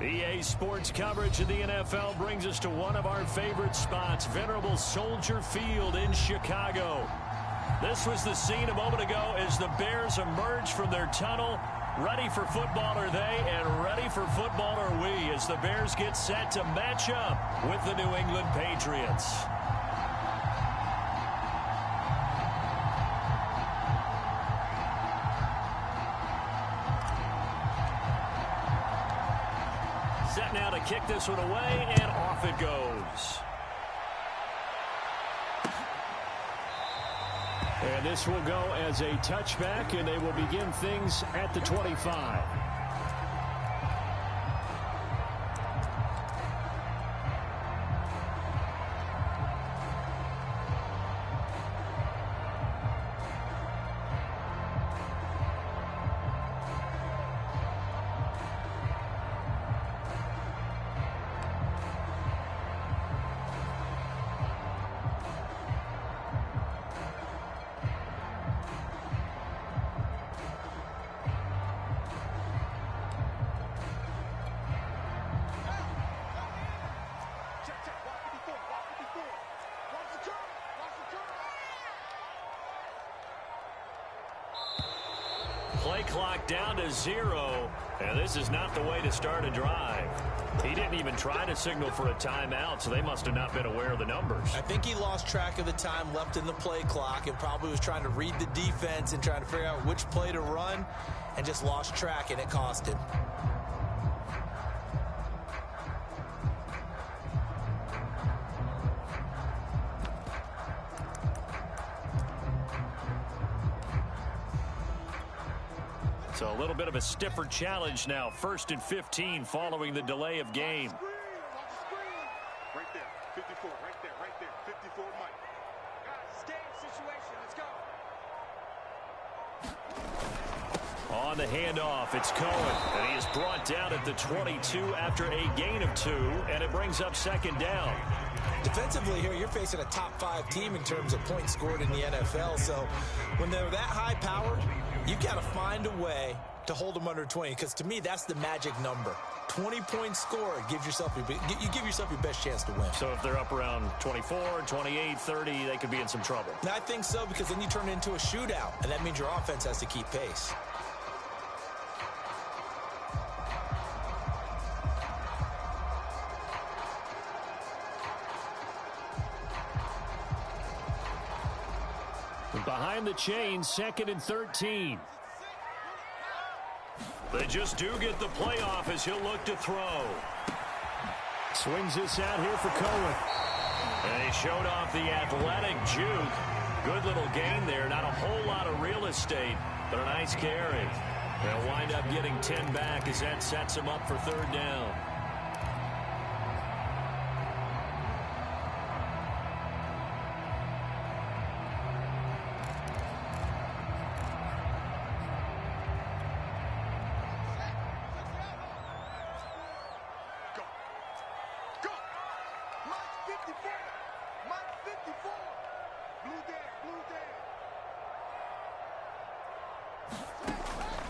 EA Sports coverage of the NFL brings us to one of our favorite spots, venerable Soldier Field in Chicago. This was the scene a moment ago as the Bears emerged from their tunnel. Ready for football are they, and ready for football are we, as the Bears get set to match up with the New England Patriots. Set now to kick this one away, and off it goes. And this will go as a touchback, and they will begin things at the 25. Play clock down to 0, and this is not the way to start a drive. He didn't even try to signal for a timeout, so they must have not been aware of the numbers. I think he lost track of the time left in the play clock and probably was trying to read the defense and trying to figure out which play to run and just lost track, and it cost him. So a little bit of a stiffer challenge now. 1st and 15 following the delay of game. Right there, 54, right there, 54 Mike. Guys, game situation, let's go. On the handoff, it's Cohen, and he is brought down at the 22 after a gain of 2, and it brings up 2nd down. Defensively here, you're facing a top 5 team in terms of points scored in the NFL, so when they're that high powered, you've got to find a way to hold them under 20, because to me, that's the magic number. 20 points scored, you give yourself your best chance to win. So if they're up around 24, 28, 30, they could be in some trouble. And I think so, because then you turn it into a shootout, and that means your offense has to keep pace. Behind the chain, 2nd and 13. They just do get the playoff as he'll look to throw. Swings this out here for Cohen. And he showed off the athletic juke. Good little gain there. Not a whole lot of real estate, but a nice carry. They'll wind up getting 10 back as that sets him up for 3rd down.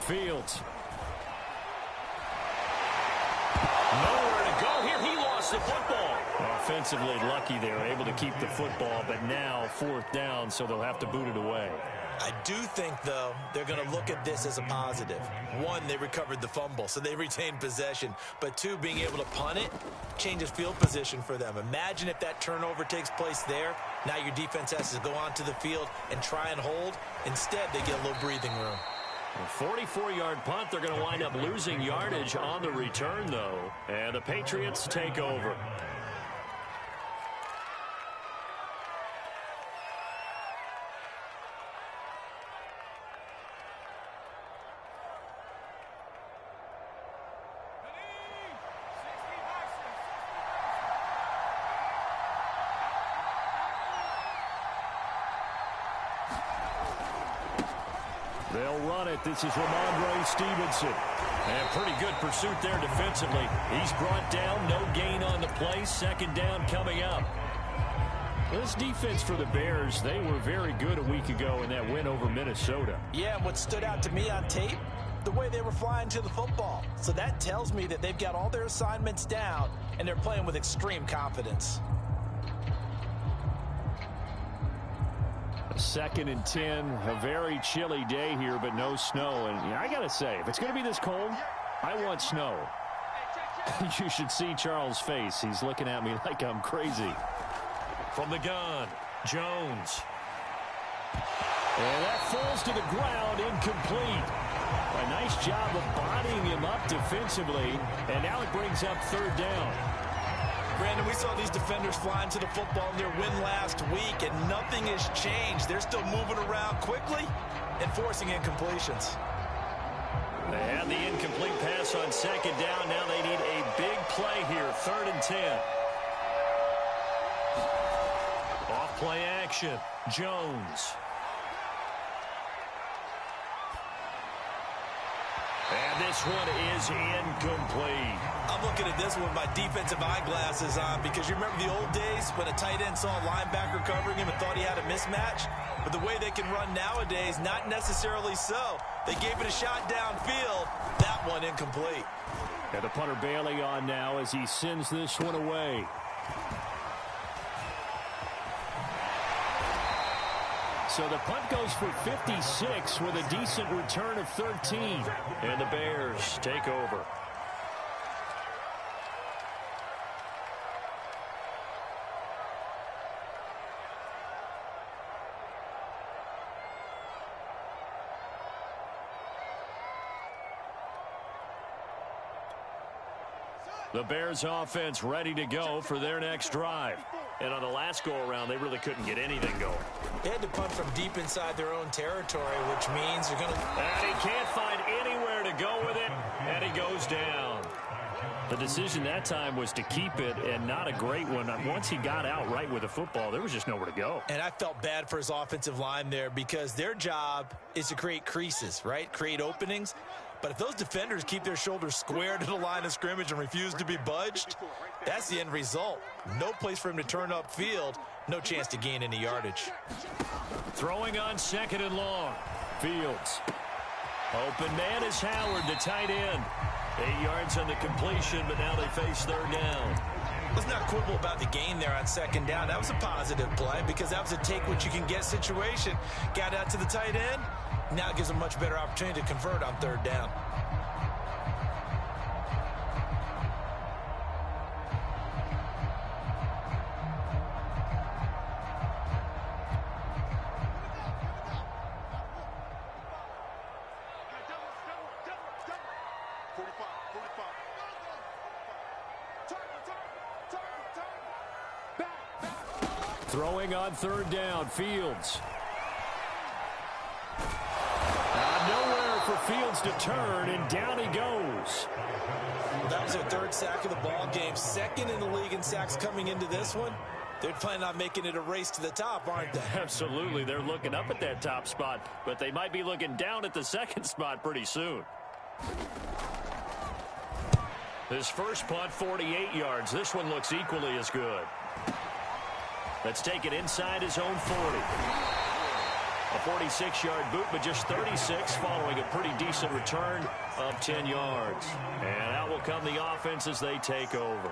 Fields. Nowhere to go here. He lost the football. Offensively lucky they were able to keep the football, but now 4th down, so they'll have to boot it away. I do think, though, they're going to look at this as a positive. 1, they recovered the fumble, so they retained possession. But 2, being able to punt it changes field position for them. Imagine if that turnover takes place there. Now your defense has to go onto the field and try and hold. Instead, they get a little breathing room. A 44-yard punt. They're going to wind up losing yardage on the return, though. And the Patriots take over. They'll run it. This is Ramondre Stevenson. And pretty good pursuit there defensively. He's brought down. No gain on the play. 2nd down coming up. This defense for the Bears, they were very good a week ago in that win over Minnesota. Yeah, what stood out to me on tape, the way they were flying to the football. So that tells me that they've got all their assignments down, and they're playing with extreme confidence. 2nd and 10, a very chilly day here, but no snow. And I got to say, if it's going to be this cold, I want snow. You should see Charles' face. He's looking at me like I'm crazy. From the gun, Jones. And that falls to the ground, incomplete. A nice job of bodying him up defensively, and now it brings up 3rd down. Brandon, we saw these defenders flying to the football in their win last week, and nothing has changed. They're still moving around quickly and forcing incompletions. They had the incomplete pass on 2nd down. Now they need a big play here, 3rd and 10. Off play action, Jones. And this one is incomplete. I'm looking at this one with my defensive eyeglasses on because you remember the old days when a tight end saw a linebacker covering him and thought he had a mismatch? But the way they can run nowadays, not necessarily so. They gave it a shot downfield. That one incomplete. And the punter Bailey on now as he sends this one away. So the punt goes for 56 with a decent return of 13. And the Bears take over. The Bears offense ready to go for their next drive. And on the last go-around, they really couldn't get anything going. They had to punt from deep inside their own territory, which means they're going to... And he can't find anywhere to go with it, and he goes down. The decision that time was to keep it, and not a great one. Once he got out right with the football, there was just nowhere to go. And I felt bad for his offensive line there because their job is to create creases, right? Create openings. But if those defenders keep their shoulders square to the line of scrimmage and refuse to be budged, that's the end result. No place for him to turn upfield. No chance to gain any yardage. Throwing on 2nd and long. Fields. Open man is Howard, the tight end. 8 yards on the completion, but now they face 3rd down. Let's not quibble about the gain there on 2nd down. That was a positive play because that was a take-what-you-can-get situation. Got out to the tight end. Now it gives a much better opportunity to convert on 3rd down. Throwing on 3rd down, Fields. Nowhere for Fields to turn, and down he goes. That was their 3rd sack of the ball game. 2nd in the league in sacks coming into this one. They're planning on making it a race to the top, aren't they? Absolutely. They're looking up at that top spot, but they might be looking down at the 2nd spot pretty soon. His first punt, 48 yards. This one looks equally as good. Let's take it inside his own 40. A 46-yard boot, but just 36 following a pretty decent return of 10 yards. And out will come the offense as they take over.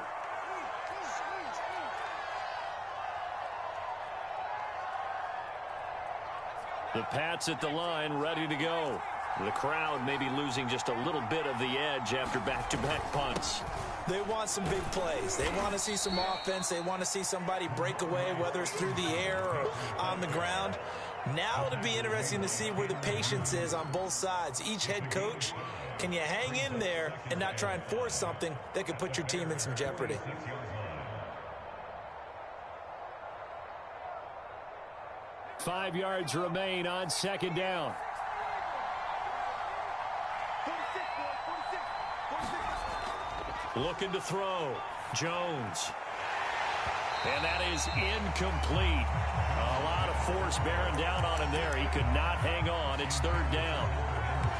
The Pats at the line, ready to go. The crowd may be losing just a little bit of the edge after back-to-back punts. They want some big plays. They want to see some offense. They want to see somebody break away, whether it's through the air or on the ground. Now it'll be interesting to see where the patience is on both sides. Each head coach, can you hang in there and not try and force something that could put your team in some jeopardy? Five yards remain on 2nd down. Looking to throw. Jones. And that is incomplete. A lot of force bearing down on him there. He could not hang on. It's 3rd down.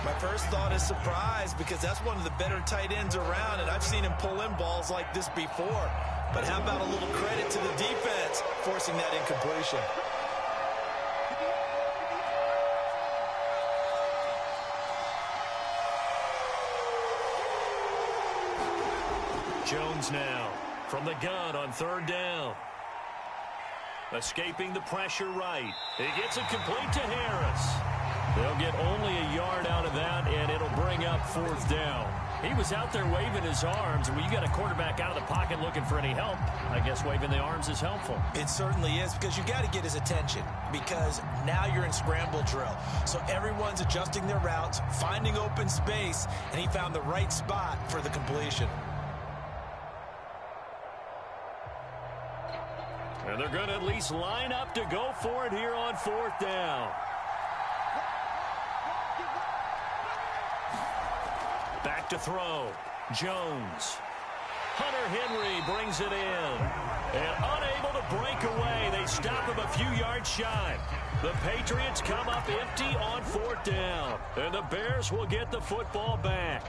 My first thought is surprise because that's one of the better tight ends around, and I've seen him pull in balls like this before. But how about a little credit to the defense forcing that incompletion? Jones now from the gun on third down. Escaping the pressure right. He gets it complete to Harris. They'll get only a yard out of that, and it'll bring up fourth down. He was out there waving his arms, and when you got a quarterback out of the pocket looking for any help, I guess waving the arms is helpful. It certainly is, because you got to get his attention, because now you're in scramble drill. So everyone's adjusting their routes, finding open space, and he found the right spot for the completion. And they're going to at least line up to go for it here on fourth down. Back to throw. Jones. Hunter Henry brings it in. And unable to break away. They stop him a few yards shy. The Patriots come up empty on fourth down. And the Bears will get the football back.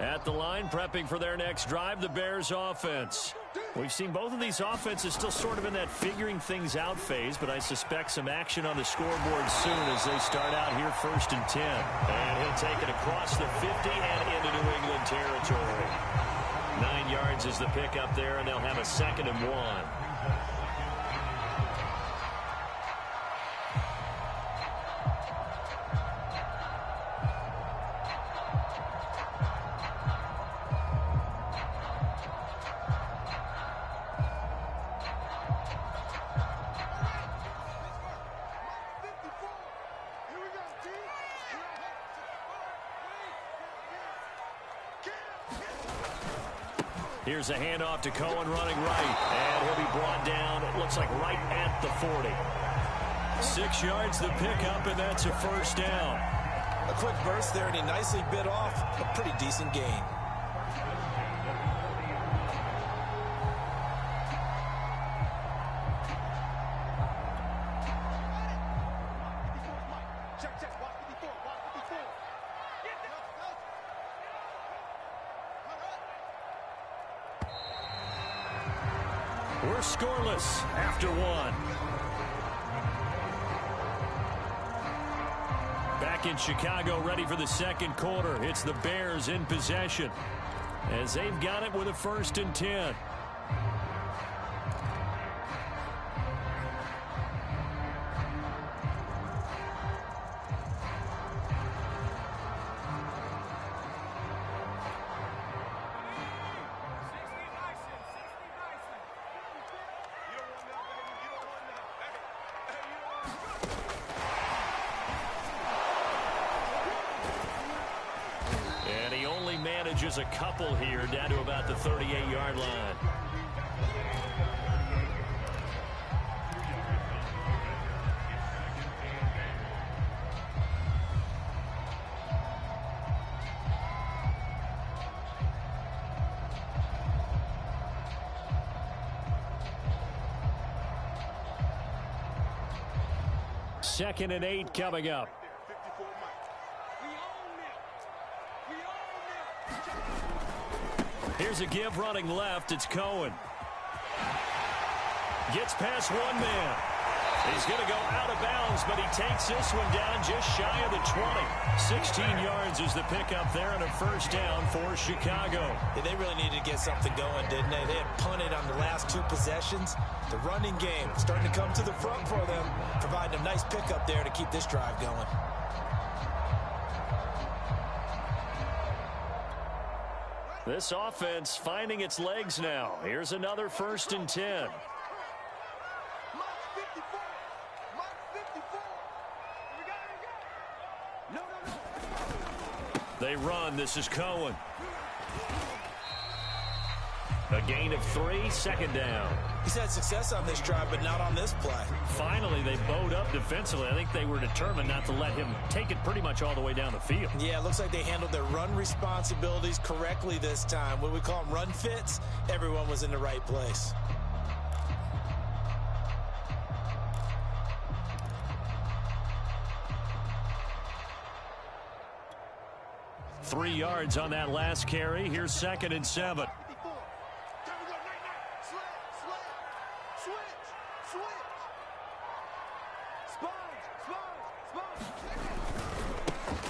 At the line, prepping for their next drive, the Bears offense. We've seen both of these offenses still sort of in that figuring things out phase, but I suspect some action on the scoreboard soon as they start out here 1st and 10. And he'll take it across the 50 and into New England territory. 9 yards is the pickup there, and they'll have a 2nd and 1. Here's a handoff to Cohen running right. And he'll be brought down, it looks like right at the 40. 6 yards the pickup, and that's a first down. A quick burst there, and he nicely bit off a pretty decent gain. We're scoreless after one. Back in Chicago, ready for the second quarter. It's the Bears in possession as they've got it with a 1st and 10. Manages a couple here down to about the 38-yard line. Second and 8 coming up. Here's a give running left. It's Cohen. Gets past one man. He's going to go out of bounds, but he takes this one down just shy of the 20. 16 yards is the pickup there and a first down for Chicago. Yeah, they really needed to get something going, didn't they? They had punted on the last 2 possessions. The running game starting to come to the front for them, providing a nice pickup there to keep this drive going. This offense finding its legs now. Here's another 1st and 10. They run. This is Cohen. A gain of 3, 2nd down. He's had success on this drive, but not on this play. Finally, they bowed up defensively. I think they were determined not to let him take it pretty much all the way down the field. Yeah, it looks like they handled their run responsibilities correctly this time. What we call them run fits, everyone was in the right place. Three yards on that last carry. Here's 2nd and 7.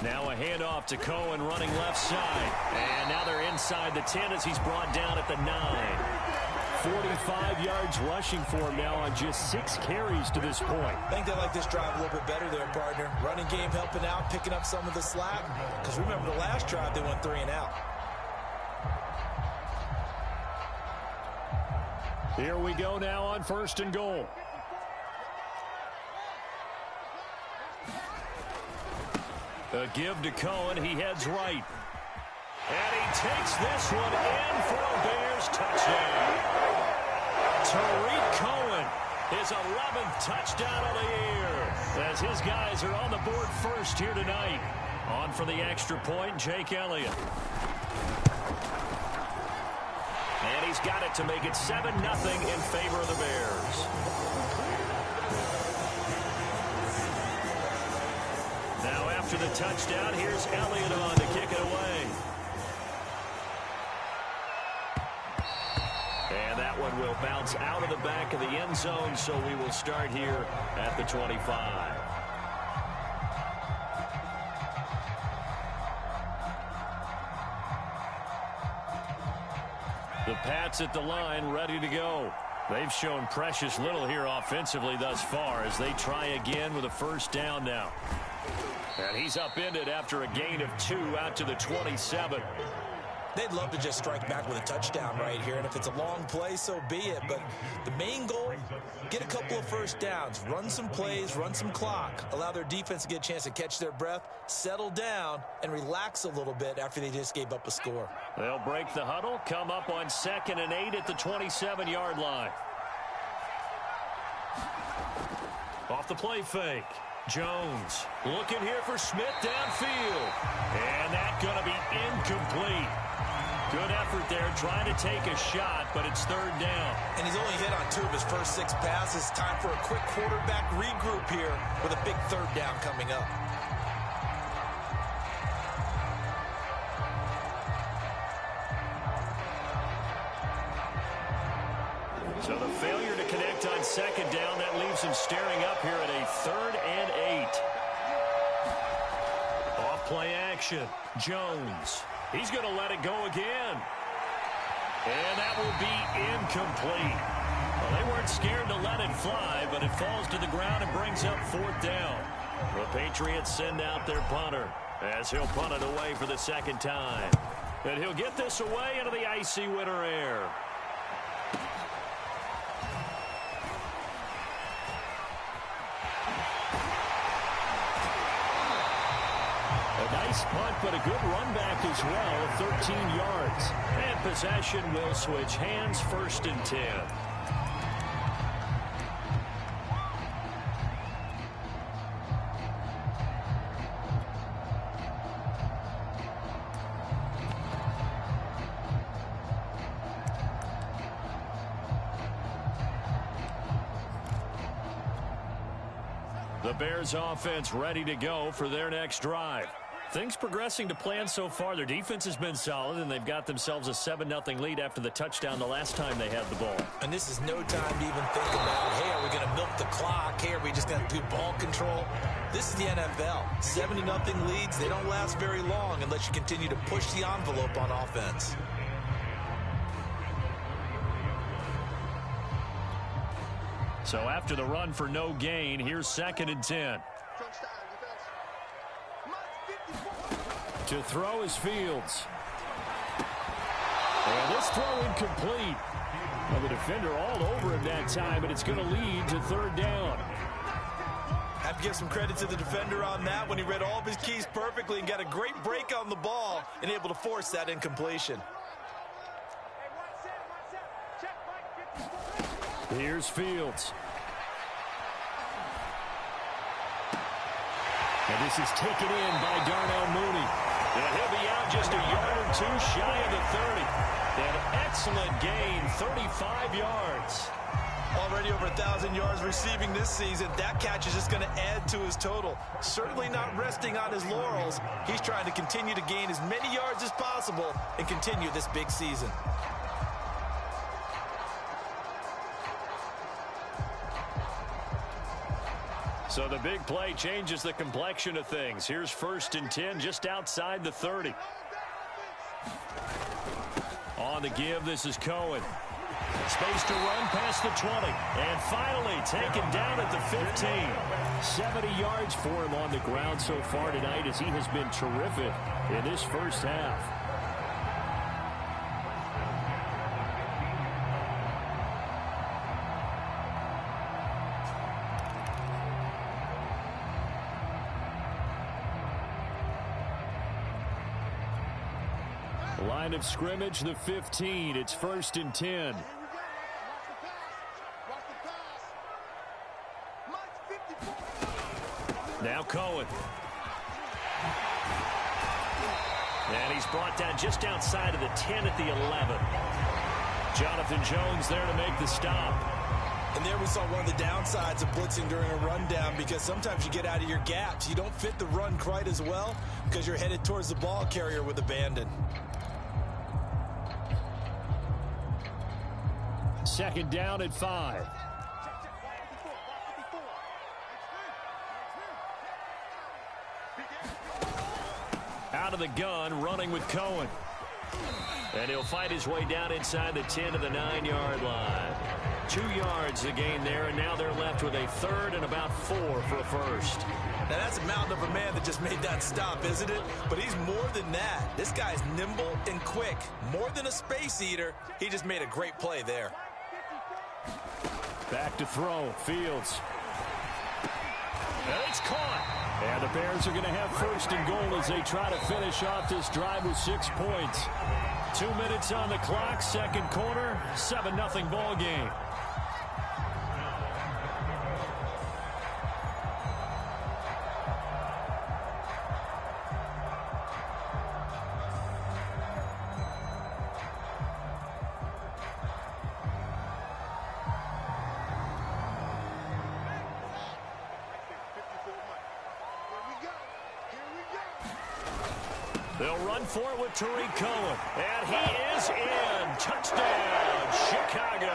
Now a handoff to Cohen running left side. And now they're inside the 10 as he's brought down at the 9. 45 yards rushing for him now on just 6 carries to this point. I think they like this drive a little bit better there, partner. Running game helping out, picking up some of the slack. Because remember the last drive, they went 3 and out. Here we go now on 1st and goal. A give to Cohen. He heads right. And he takes this one in for a Bears touchdown. Tariq Cohen, his 11th touchdown of the year, as his guys are on the board first here tonight. On for the extra point, Jake Elliott. And he's got it to make it 7-0 in favor of the Bears. Now after the touchdown, here's Elliott on to kick it away. And that one will bounce out of the back of the end zone, so we will start here at the 25. The Pats at the line, ready to go. They've shown precious little here offensively thus far as they try again with a 1st down now. And he's upended after a gain of 2 out to the 27. They'd love to just strike back with a touchdown right here, and if it's a long play, so be it. But the main goal, get a couple of 1st downs, run some plays, run some clock, allow their defense to get a chance to catch their breath, settle down, and relax a little bit after they just gave up a score. They'll break the huddle, come up on 2nd and 8 at the 27-yard line. Off the play fake. Jones looking here for Smith downfield. And that's going to be incomplete. Good effort there trying to take a shot, but it's 3rd down. And he's only hit on 2 of his first 6 passes. Time for a quick quarterback regroup here with a big 3rd down coming up. So the failure to connect on 2nd down, that leaves him staring up here at a 3rd and 8. Off play action. Jones. He's going to let it go again. And that will be incomplete. Well, they weren't scared to let it fly, but it falls to the ground and brings up 4th down. The Patriots send out their punter as he'll punt it away for the 2nd time. And he'll get this away into the icy winter air. Nice punt, but a good run back as well, 13 yards. And possession will switch hands, 1st and 10. The Bears offense ready to go for their next drive. Things progressing to plan so far. Their defense has been solid, and they've got themselves a 7-0 lead after the touchdown the last time they had the ball. And this is no time to even think about, hey, are we going to milk the clock? Hey, are we just going to do ball control? This is the NFL. 7-0 leads, they don't last very long unless you continue to push the envelope on offense. So after the run for no gain, here's 2nd and 10. To throw is Fields. And this throw incomplete. Well, the defender all over him that time, but it's going to lead to 3rd down. Have to give some credit to the defender on that when he read all of his keys perfectly and got a great break on the ball and able to force that incompletion. Here's Fields. And this is taken in by Darnell Mooney. And he'll be out just a yard or 2 shy of the 30. An excellent gain, 35 yards. Already over 1,000 yards receiving this season. That catch is just going to add to his total. Certainly not resting on his laurels. He's trying to continue to gain as many yards as possible and continue this big season. So the big play changes the complexion of things. Here's 1st and 10 just outside the 30. On the give, this is Cohen. Space to run past the 20. And finally taken down at the 15. 70 yards for him on the ground so far tonight as he has been terrific in this first half. Line of scrimmage, the 15. It's 1st and 10. Now Cohen. And he's brought down just outside of the 10 at the 11. Jonathan Jones there to make the stop. And there we saw one of the downsides of blitzing during a rundown, because sometimes you get out of your gaps. You don't fit the run quite as well because you're headed towards the ball carrier with abandon. 2nd down at 5. Out of the gun, running with Cohen. And he'll fight his way down inside the 10 to the 9-yard line. 2 yards to gain there, and now they're left with a 3rd and about 4 for a first. Now that's a mountain of a man that just made that stop, isn't it? But he's more than that. This guy's nimble and quick. More than a space eater. He just made a great play there. Back to throw, Fields. And it's caught. And the Bears are going to have 1st and goal as they try to finish off this drive with 6 points. 2 minutes on the clock, 2nd quarter, 7-0 ball game. They'll run for it with Tariq Cohen. And he is in. Touchdown, Chicago.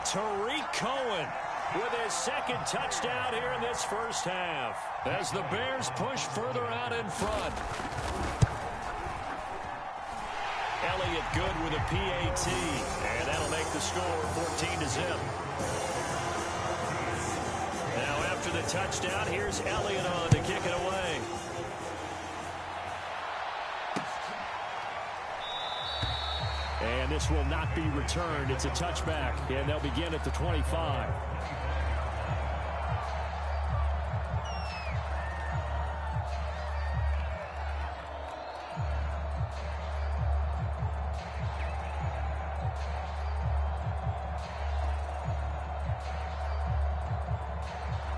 Tariq Cohen with his 2nd touchdown here in this first half, as the Bears push further out in front. Elliott good with a PAT. And that'll make the score 14-0. Now after the touchdown, here's Elliott on to kick it away. And this will not be returned. It's a touchback, and they'll begin at the 25.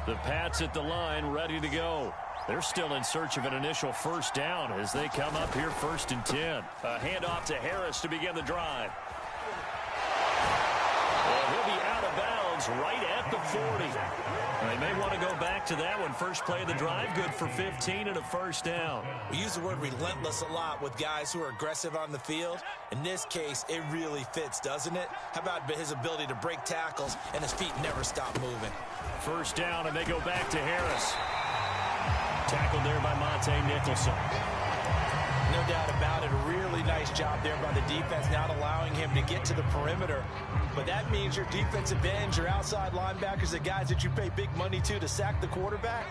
The Pats at the line, ready to go. They're still in search of an initial 1st down as they come up here 1st and 10. A handoff to Harris to begin the drive. And he'll be out of bounds right at the 40. They may want to go back to that one. First play of the drive, good for 15 and a 1st down. We use the word relentless a lot with guys who are aggressive on the field. In this case, it really fits, doesn't it? How about his ability to break tackles and his feet never stop moving? 1st down, and they go back to Harris. Tackled there by Monte Nicholson. No doubt about it. A really nice job there by the defense, not allowing him to get to the perimeter. But that means your defensive ends, your outside linebackers, the guys that you pay big money to sack the quarterback,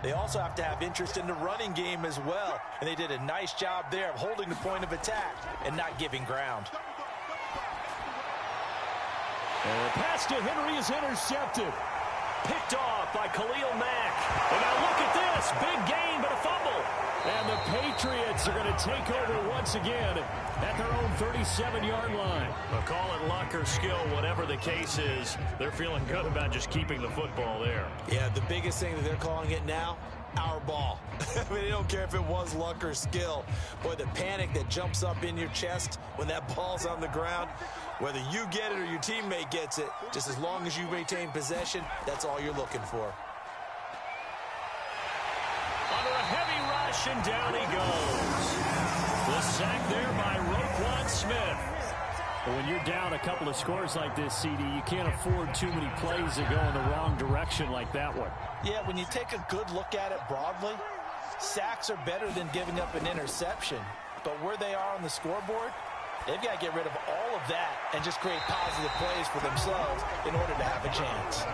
they also have to have interest in the running game as well. And they did a nice job there of holding the point of attack and not giving ground. And the pass to Henry is intercepted. Picked off by Khalil Mack. And now look at this. Big gain, but a fumble. And the Patriots are going to take over once again at their own 37-yard line. Well, call it luck or skill, whatever the case is. They're feeling good about just keeping the football there. Yeah, the biggest thing that they're calling it now, our ball. I mean, they don't care if it was luck or skill. Boy, the panic that jumps up in your chest when that ball's on the ground, whether you get it or your teammate gets it, just as long as you maintain possession, that's all you're looking for. Under a heavy rush, and down he goes. The sack there by Roquan Smith. When you're down a couple of scores like this, CD, you can't afford too many plays that go in the wrong direction like that one. Yeah, when you take a good look at it broadly, sacks are better than giving up an interception. But where they are on the scoreboard, they've got to get rid of all of that and just create positive plays for themselves in order to have a chance.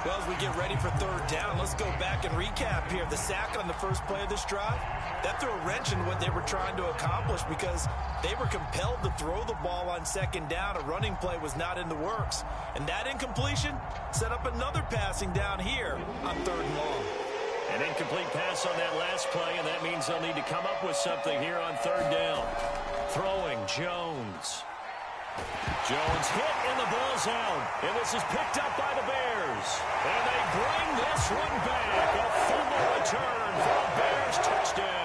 Well, as we get ready for third down, let's go back and recap here. The sack on the first play of this drive, that threw a wrench in what they were trying to accomplish because they were compelled to throw the ball on second down. A running play was not in the works. And that incompletion set up another passing down here on third and long. An incomplete pass on that last play, and that means they'll need to come up with something here on third down. Throwing, Jones. Jones hit and the ball's out. And this is picked up by the Bears. And they bring this one back. A fumble return for a Bears touchdown.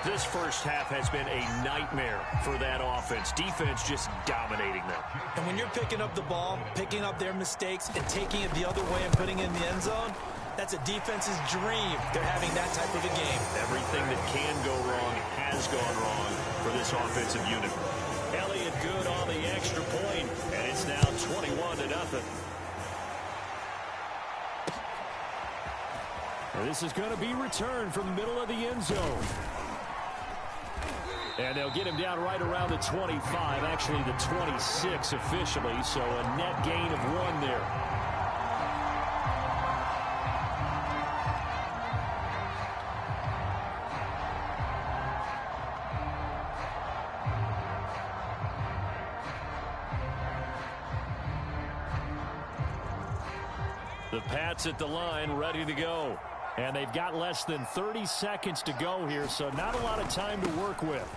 This first half has been a nightmare for that offense. Defense just dominating them. And when you're picking up the ball, picking up their mistakes, and taking it the other way and putting it in the end zone, that's a defense's dream. They're having that type of a game. Everything that can go wrong has gone wrong for this offensive unit. Elliott good on the extra point, and it's now 21-0. And this is going to be returned from the middle of the end zone. And they'll get him down right around the 25, actually the 26 officially, so a net gain of 1 there. The Pats at the line, ready to go. And they've got less than 30 seconds to go here, so not a lot of time to work with.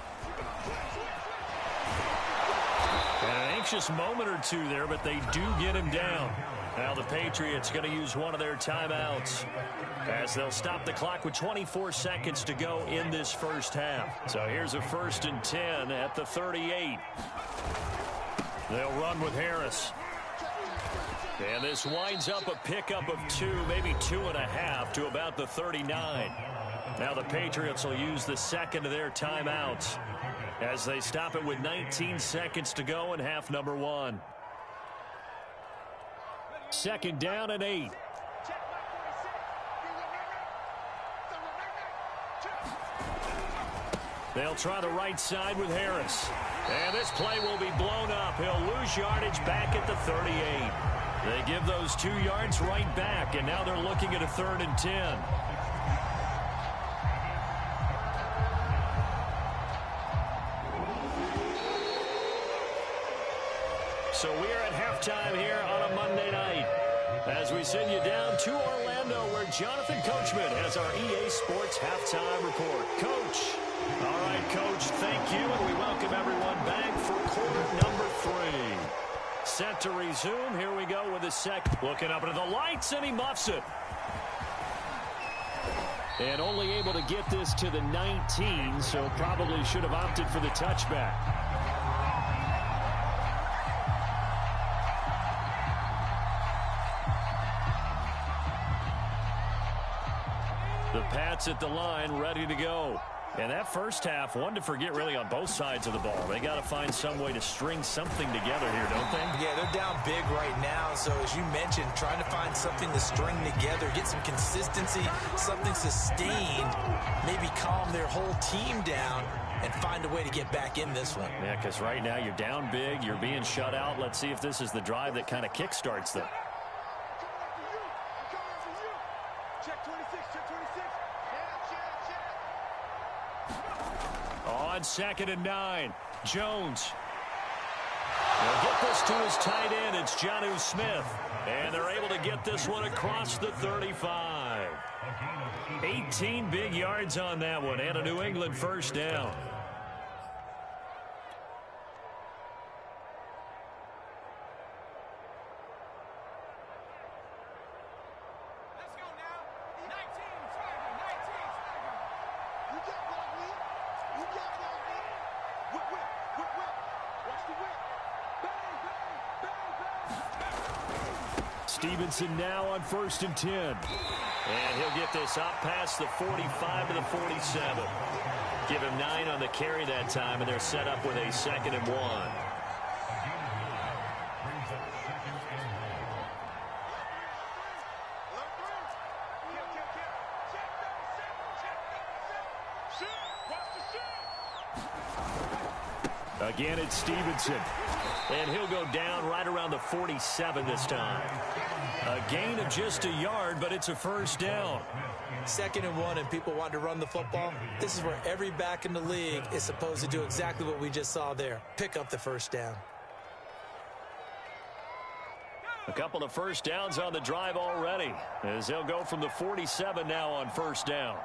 And an anxious moment or two there, but they do get him down. Now the Patriots going to use one of their timeouts as they'll stop the clock with 24 seconds to go in this first half. So here's a 1st and 10 at the 38. They'll run with Harris. And this winds up a pickup of 2, maybe 2.5 to about the 39. Now the Patriots will use the second of their timeouts as they stop it with 19 seconds to go in half number 1. 2nd down and 8. They'll try the right side with Harris. And this play will be blown up. He'll lose yardage back at the 38. They give those 2 yards right back, and now they're looking at a 3rd and 10. So we are at halftime here on a Monday night as we send you down to Orlando where Jonathan Coachman has our EA Sports halftime report. Coach. All right, Coach, thank you, and we welcome everyone back for quarter number 3. Set to resume. Here we go with the second. Looking up into the lights, and he muffs it. And only able to get this to the 19, so probably should have opted for the touchback. The Pats at the line, ready to go. And that first half, one to forget really on both sides of the ball. They got to find some way to string something together here, don't they? Yeah, they're down big right now. So as you mentioned, trying to find something to string together, get some consistency, something sustained, maybe calm their whole team down and find a way to get back in this one. Yeah, because right now you're down big, you're being shut out. Let's see if this is the drive that kind of kickstarts them. On 2nd and 9, Jones. They'll get this to his tight end. It's Jonnu Smith. And they're able to get this one across the 35. 18 big yards on that one and a New England first down. Stevenson now on 1st and 10. And he'll get this up past the 45 to the 47. Give him 9 on the carry that time, and they're set up with a 2nd and 1. Again, it's Stevenson. And he'll go down right around the 47 this time. A gain of just a yard, but it's a first down. 2nd and 1, and people want to run the football. This is where every back in the league is supposed to do exactly what we just saw there. Pick up the first down. A couple of first downs on the drive already, as they'll go from the 47 now on first down.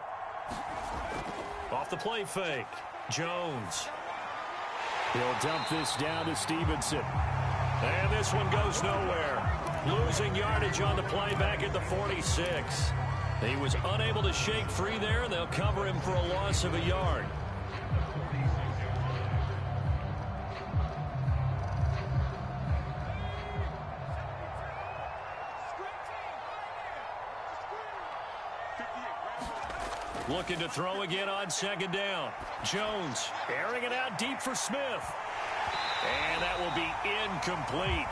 Off the play fake, Jones. He'll dump this down to Stevenson. And this one goes nowhere. Losing yardage on the play back at the 46. He was unable to shake free there, and they'll cover him for a loss of a yard. Looking to throw again on 2nd down. Jones airing it out deep for Smith. And that will be incomplete.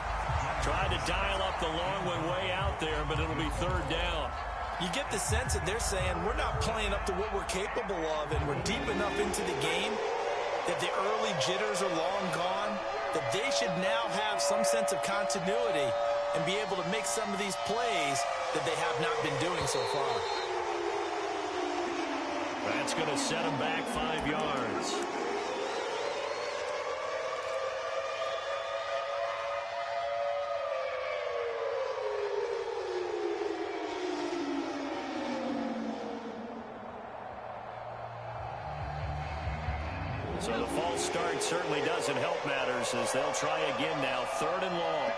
Tried to dial up the long one way out there, but it'll be 3rd down. You get the sense that they're saying we're not playing up to what we're capable of, and we're deep enough into the game that the early jitters are long gone, that they should now have some sense of continuity and be able to make some of these plays that they have not been doing so far. That's going to set him back 5 yards. So the false start certainly doesn't help matters, as they'll try again now, 3rd and long.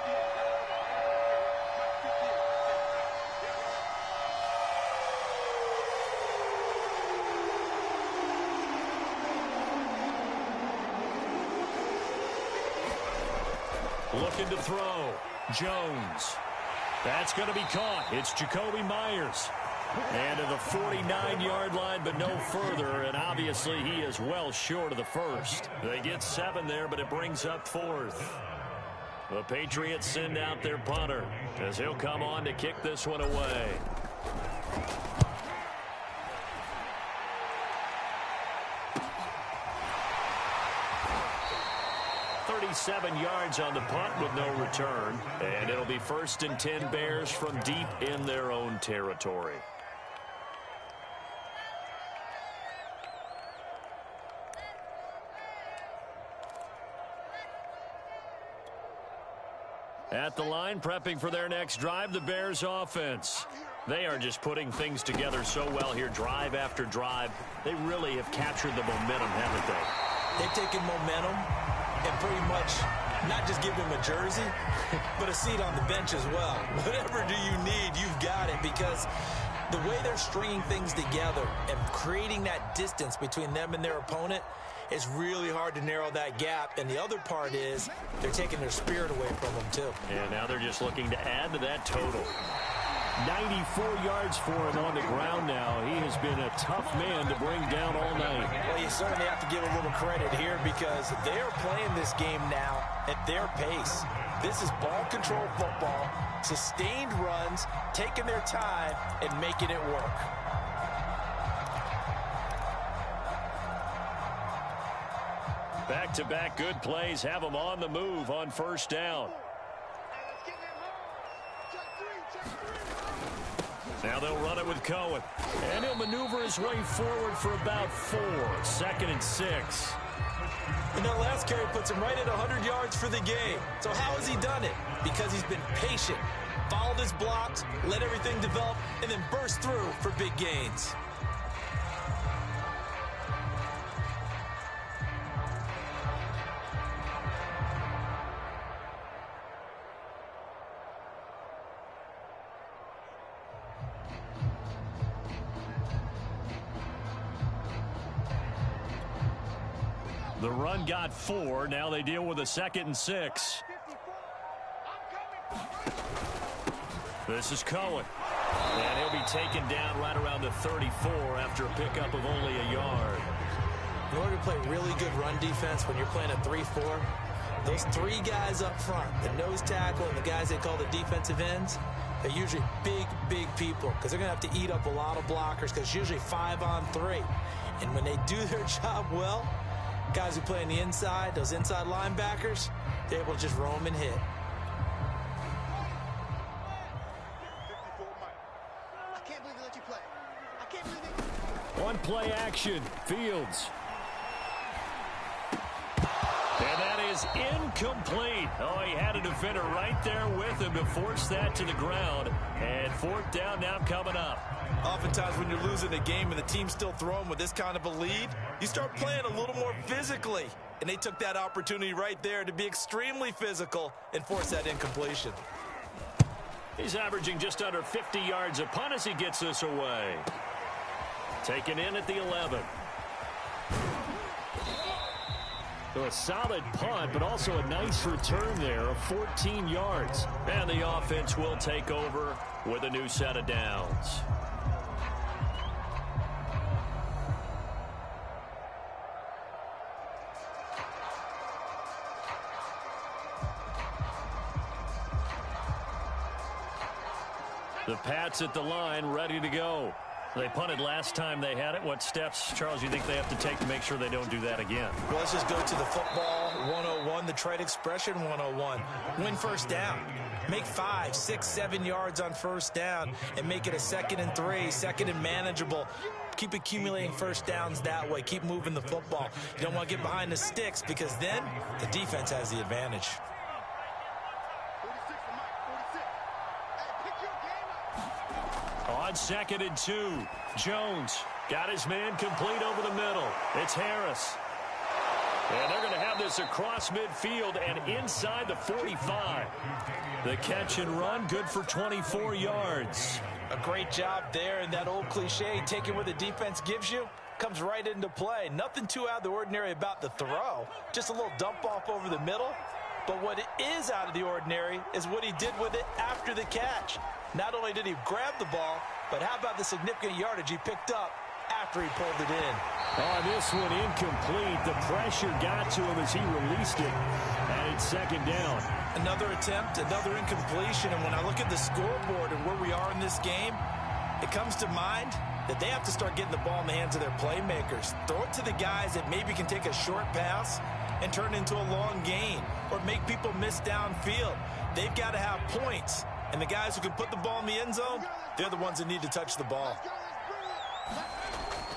Looking to throw. Jones. That's going to be caught. It's Jacoby Myers. And to the 49-yard line, but no further. And obviously he is well short of the first. They get 7 there, but it brings up 4th. The Patriots send out their punter, as he'll come on to kick this one away. Seven yards on the punt with no return, and it'll be 1st and 10 Bears from deep in their own territory. At the line, prepping for their next drive, the Bears offense. They are just putting things together so well here, drive after drive. They really have captured the momentum, haven't they? They've taken momentum and pretty much not just give him a jersey, but a seat on the bench as well. Whatever do you need, you've got it, because the way they're stringing things together and creating that distance between them and their opponent is really hard to narrow that gap. And the other part is they're taking their spirit away from them, too. And now they're just looking to add to that total. 94 yards for him on the ground now. He has been a tough man to bring down all night. Well, you certainly have to give a little credit here, because they're playing this game now at their pace. This is ball control football, sustained runs, taking their time, and making it work. Back-to-back good plays have them on the move on 1st down. Now they'll run it with Cohen. And he'll maneuver his way forward for about 4. 2nd and 6. And that last carry puts him right at 100 yards for the game. So how has he done it? Because he's been patient, followed his blocks, let everything develop, and then burst through for big gains. The run got 4. Now they deal with a 2nd and 6. This is Cohen. And he'll be taken down right around the 34 after a pickup of only a yard. In order to play really good run defense when you're playing a 3-4, those three guys up front, the nose tackle and the guys they call the defensive ends, they're usually big, big people because they're going to have to eat up a lot of blockers because it's usually 5-on-3. And when they do their job well, guys who play on the inside, those inside linebackers, they're able to just roam and hit. I can't believe they let you play. I can't believe they... One play action, Fields. And that is incomplete. Oh, he had a defender right there with him to force that to the ground. And fourth down now coming up. Oftentimes when you're losing a game and the team's still throwing with this kind of a lead, you start playing a little more physically. And they took that opportunity right there to be extremely physical and force that incompletion. He's averaging just under 50 yards a punt as he gets this away. Taken in at the 11. So a solid punt, but also a nice return there of 14 yards. And the offense will take over with a new set of downs. The Pats at the line, ready to go. They punted last time they had it. What steps, Charles, do you think they have to take to make sure they don't do that again? Well, let's just go to the football 101, the trade expression 101. Win first down. Make 5, 6, 7 yards on first down and make it a 2nd and 3, 2nd and manageable. Keep accumulating first downs that way. Keep moving the football. You don't want to get behind the sticks because then the defense has the advantage. On 2nd and 2, Jones got his man complete over the middle. It's Harris. And they're going to have this across midfield and inside the 45. The catch and run, good for 24 yards. A great job there, and that old cliche, taking what the defense gives you, comes right into play. Nothing too out of the ordinary about the throw. Just a little dump off over the middle. But what is out of the ordinary is what he did with it after the catch. Not only did he grab the ball, but how about the significant yardage he picked up after he pulled it in? Oh, this one incomplete. The pressure got to him as he released it. And it's 2nd down. Another attempt, another incompletion. And when I look at the scoreboard and where we are in this game, it comes to mind that they have to start getting the ball in the hands of their playmakers. Throw it to the guys that maybe can take a short pass and turn it into a long gain or make people miss downfield. They've got to have points. And the guys who can put the ball in the end zone, they're the ones that need to touch the ball.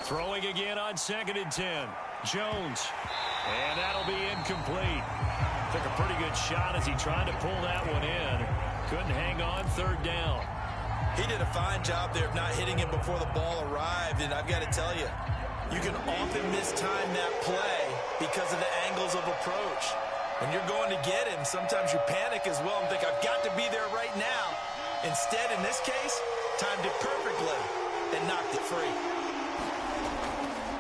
Throwing again on 2nd and 10. Jones. And that'll be incomplete. Took a pretty good shot as he tried to pull that one in. Couldn't hang on, 3rd down. He did a fine job there of not hitting him before the ball arrived. And I've got to tell you, you can often mistime that play because of the angles of approach. When you're going to get him, sometimes you panic as well and think, I've got to be there right now. Instead, in this case, timed it perfectly and knocked it free.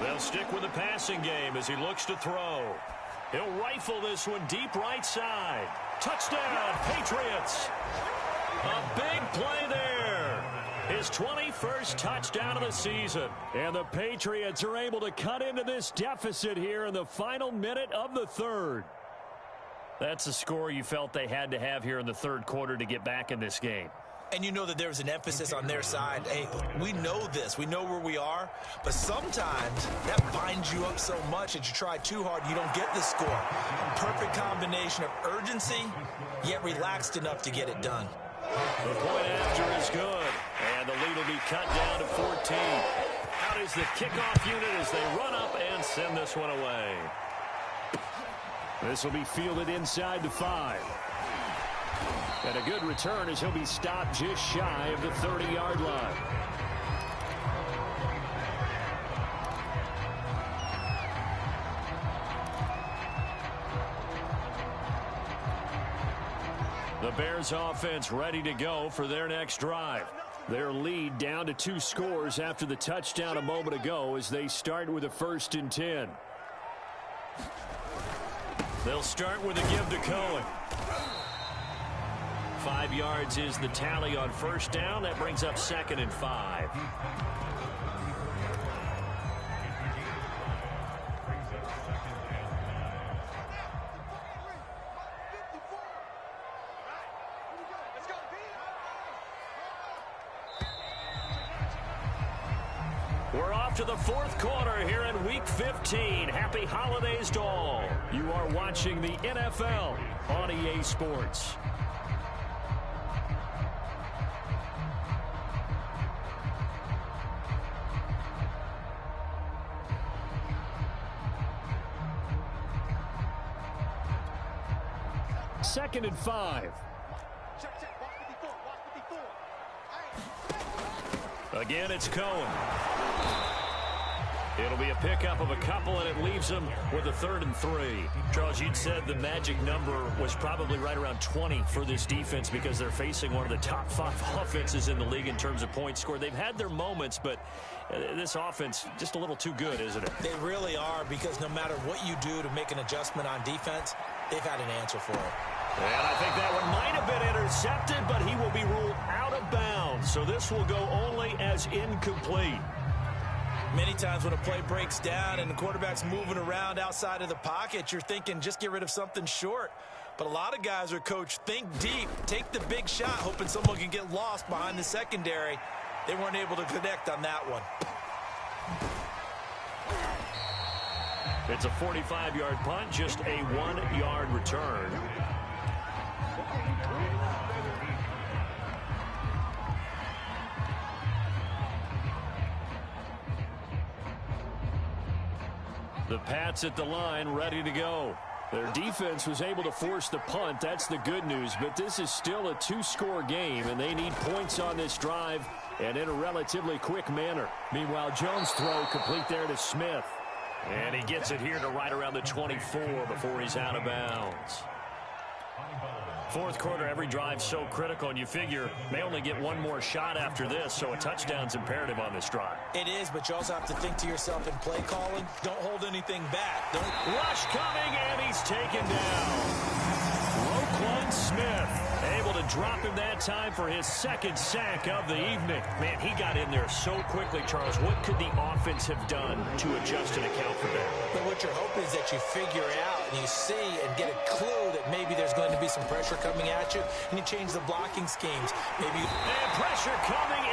They'll stick with the passing game as he looks to throw. He'll rifle this one deep right side. Touchdown, Patriots. A big play there. His 21st touchdown of the season. And the Patriots are able to cut into this deficit here in the final minute of the 3rd. That's a score you felt they had to have here in the 3rd quarter to get back in this game. And you know that there was an emphasis on their side. Hey, we know this. We know where we are. But sometimes that binds you up so much that you try too hard, you don't get the score. A perfect combination of urgency, yet relaxed enough to get it done. The point after is good. And the lead will be cut down to 14. Out is the kickoff unit as they run up and send this one away. This will be fielded inside the 5. And a good return as he'll be stopped just shy of the 30-yard line. The Bears offense ready to go for their next drive. Their lead down to 2 scores after the touchdown a moment ago as they start with a 1st and 10. They'll start with a give to Cohen. 5 yards is the tally on first down. That brings up 2nd and 5. We're off to the 4th quarter here in Week 15. Happy holidays to all. You are watching the NFL on EA Sports. Second and 5. Again, it's Cohen. It'll be a pickup of a couple, and it leaves them with a 3rd and 3. Charles, you'd said the magic number was probably right around 20 for this defense because they're facing one of the top 5 offenses in the league in terms of points scored. They've had their moments, but this offense just a little too good, isn't it? They really are, because no matter what you do to make an adjustment on defense, they've had an answer for it. And I think that one might have been intercepted, but he will be ruled out of bounds. So this will go only as incomplete. Many times when a play breaks down and the quarterback's moving around outside of the pocket, you're thinking just get rid of something short. But a lot of guys are coached, think deep, take the big shot, hoping someone can get lost behind the secondary. They weren't able to connect on that one. It's a 45-yard punt, just a 1-yard return. The Pats at the line, ready to go. Their defense was able to force the punt. That's the good news. But this is still a 2-score game, and they need points on this drive and in a relatively quick manner. Meanwhile, Jones' throw complete there to Smith. And he gets it here to right around the 24 before he's out of bounds. 4th quarter, every drive so critical, and you figure may only get one more shot after this, so a touchdown's imperative on this drive. It is, but you also have to think to yourself in play calling, don't hold anything back. Rush coming, and he's taken down. Roquan Smith able to drop him that time for his 2nd sack of the evening. Man, he got in there so quickly, Charles. What could the offense have done to adjust and account for that? But what you're hoping is that you figure out and you see and get a clue that maybe there's going to be some pressure coming at you, and you change the blocking schemes. Maybe and pressure coming.